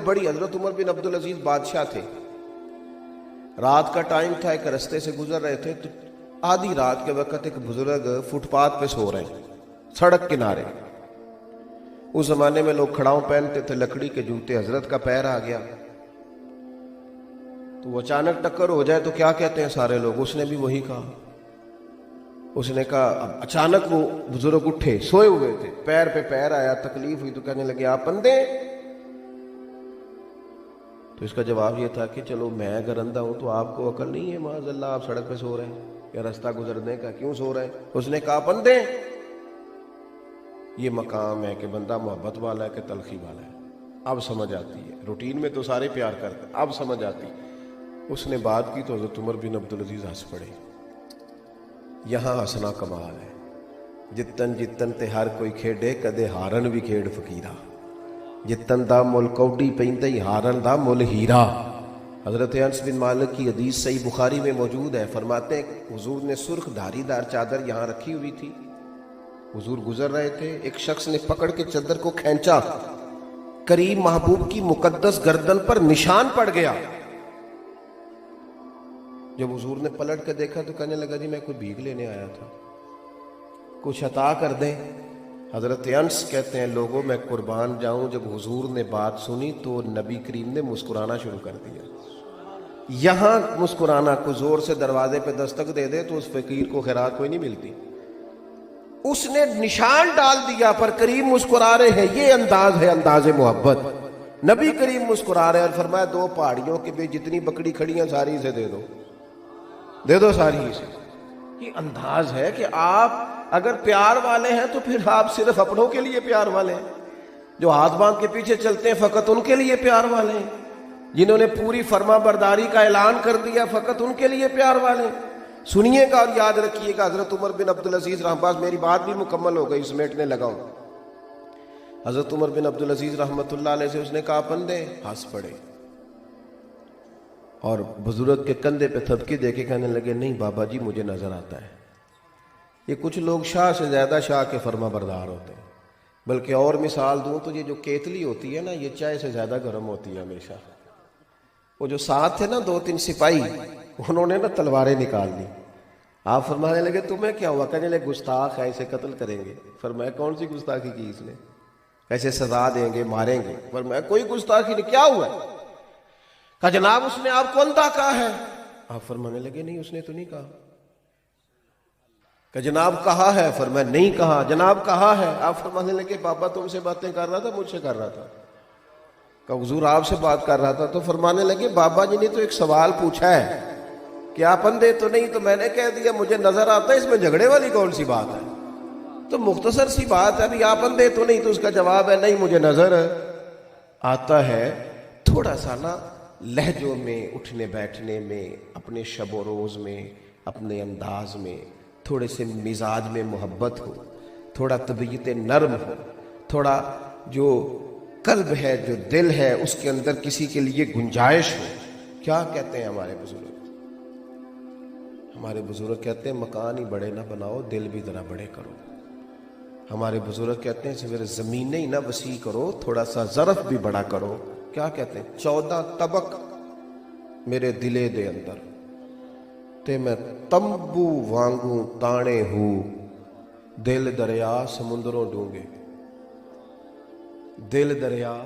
بڑی، حضرت عمر بن عبدالعزیز بادشاہ تھے، رات کا ٹائم تھا، ایک رستے سے گزر رہے تھے تو آدھی رات کے وقت ایک بزرگ فٹ پاتھ پہ سو رہے ہیں سڑک کنارے۔ اس زمانے میں لوگ کھڑاؤں پہنتے تھے، لکڑی کے جوتے، حضرت کا پیر آ گیا تو وہ اچانک ٹکر ہو جائے تو کیا کہتے ہیں سارے لوگ، اس نے بھی وہی کہا۔ اس نے کہا، اب اچانک وہ بزرگ اٹھے، سوئے ہوئے تھے، پیر پہ پیر آیا، تکلیف ہوئی تو کہنے لگے آپ اندھے؟ تو اس کا جواب یہ تھا کہ چلو میں اگر اندھا ہوں تو آپ کو عقل نہیں ہے، معاذ اللہ آپ سڑک پہ سو رہے ہیں یا راستہ گزرنے کا، کیوں سو رہے ہیں؟ اس نے کہا آپ اندھے؟ یہ مقام ہے کہ بندہ محبت والا ہے کہ تلخی والا ہے، اب سمجھ آتی ہے۔ روٹین میں تو سارے پیار کرتے ہیں، اب سمجھ آتی۔ اس نے بات کی تو حضرت عمر بن عبدالعزیز ہنس پڑے۔ یہاں ہنسنا کمال ہے، جتن جتن تے ہر کوئی کھیڈے، کدے ہارن بھی کھیڈ فقیرہ، جتن دا مل کوڈی پیندی ہارن دا مل ہیرا۔ حضرت انس بن مالک کی حدیث صحیح بخاری میں موجود ہے، فرماتے ہیں حضور نے سرخ دھاری دار چادر یہاں رکھی ہوئی تھی، حضور گزر رہے تھے، ایک شخص نے پکڑ کے چادر کو کھینچا، قریب محبوب کی مقدس گردن پر نشان پڑ گیا۔ جب حضور نے پلٹ کے دیکھا تو کہنے لگا جی میں کوئی بھیک لینے آیا تھا، کچھ عطا کر دیں۔ حضرت انس کہتے ہیں لوگوں میں قربان جاؤں، جب حضور نے بات سنی تو نبی کریم نے مسکرانا شروع کر دیا۔ یہاں مسکرانا، کوئی زور سے دروازے پہ دستک دے دے تو اس فقیر کو خیرات کوئی نہیں ملتی۔ اس نے نشان ڈال دیا پر کریم مسکرا رہے ہیں، یہ انداز ہے انداز محبت۔ نبی کریم مسکرا رہے اور فرمایا دو پہاڑیوں کے بھی جتنی بکری کھڑی ہیں ساری اسے دے دو، دے دو ساری اسے۔ یہ انداز ہے کہ آپ اگر پیار والے ہیں تو پھر آپ صرف اپنوں کے لیے پیار والے ہیں، جو ہاتھ باندھ کے پیچھے چلتے ہیں فقط ان کے لیے پیار والے ہیں، جنہوں نے پوری فرما برداری کا اعلان کر دیا فقط ان کے لیے پیار والے ہیں۔ سنیے گا اور یاد رکھیے گا، حضرت عمر بن عبدالعزیز رحمۃ اللہ، میری بات بھی مکمل ہو گئی، سمیٹنے لگا ہوں۔ حضرت عمر بن عبدالعزیز رحمۃ اللہ علیہ سے اس نے کہا پندے، ہنس پڑے اور بزرگ کے کندھے پہ تھپکی دے کے کہنے لگے نہیں بابا جی مجھے نظر آتا ہے۔ یہ کچھ لوگ شاہ سے زیادہ شاہ کے فرما بردار ہوتے ہیں، بلکہ اور مثال دوں تو یہ جو کیتلی ہوتی ہے نا، یہ چائے سے زیادہ گرم ہوتی ہے ہمیشہ۔ وہ جو ساتھ تھے نا دو تین سپاہی، انہوں نے نا تلواریں نکال لی۔ آپ فرمانے لگے تمہیں کیا ہوا؟ کہنے لگے گستاخ ہے، اسے قتل کریں گے۔ فرمایا کون سی گستاخی کی اس نے؟ ایسے سزا دیں گے، ماریں گے۔ فرمایا کوئی گستاخی نہیں، کیا ہوا؟ کہا جناب اس نے آپ کو اندھا کہا ہے۔ آپ فرمانے لگے نہیں اس نے تو نہیں کہا۔ کہ جناب کہا ہے۔ فرمایا نہیں کہا۔ جناب کہا ہے۔ آپ فرمانے لگے بابا تم سے باتیں کر رہا تھا مجھ سے کر رہا تھا؟ کہ حضور آپ سے بات کر رہا تھا۔ تو فرمانے لگے بابا جی نے تو ایک سوال پوچھا ہے کہ آپ اندھے تو نہیں، تو میں نے کہہ دیا مجھے نظر آتا ہے، اس میں جھگڑے والی کون سی بات ہے؟ تو مختصر سی بات ہے، ابھی آپ اندھے تو نہیں، تو اس کا جواب ہے نہیں مجھے نظر آتا ہے۔ تھوڑا سا نا لہجوں میں، اٹھنے بیٹھنے میں، اپنے شب و روز میں، اپنے انداز میں تھوڑے سے مزاج میں محبت ہو، تھوڑا طبیعت نرم ہو، تھوڑا جو قلب ہے، جو دل ہے، اس کے اندر کسی کے لیے گنجائش ہو۔ کیا کہتے ہیں ہمارے بزرگ؟ ہمارے بزرگ کہتے ہیں مکان ہی بڑے نہ بناؤ، دل بھی ذرا بڑے کرو۔ ہمارے بزرگ کہتے ہیں صرف زمینیں ہی نہ وسیع کرو، تھوڑا سا ظرف بھی بڑا کرو۔ کیا کہتے ہیں؟ 14 طبق میرے دلے دے اندر تے میں تمبو وانگوں تانے ہوں، دل دریا سمندروں ڈونگے۔ دل دریا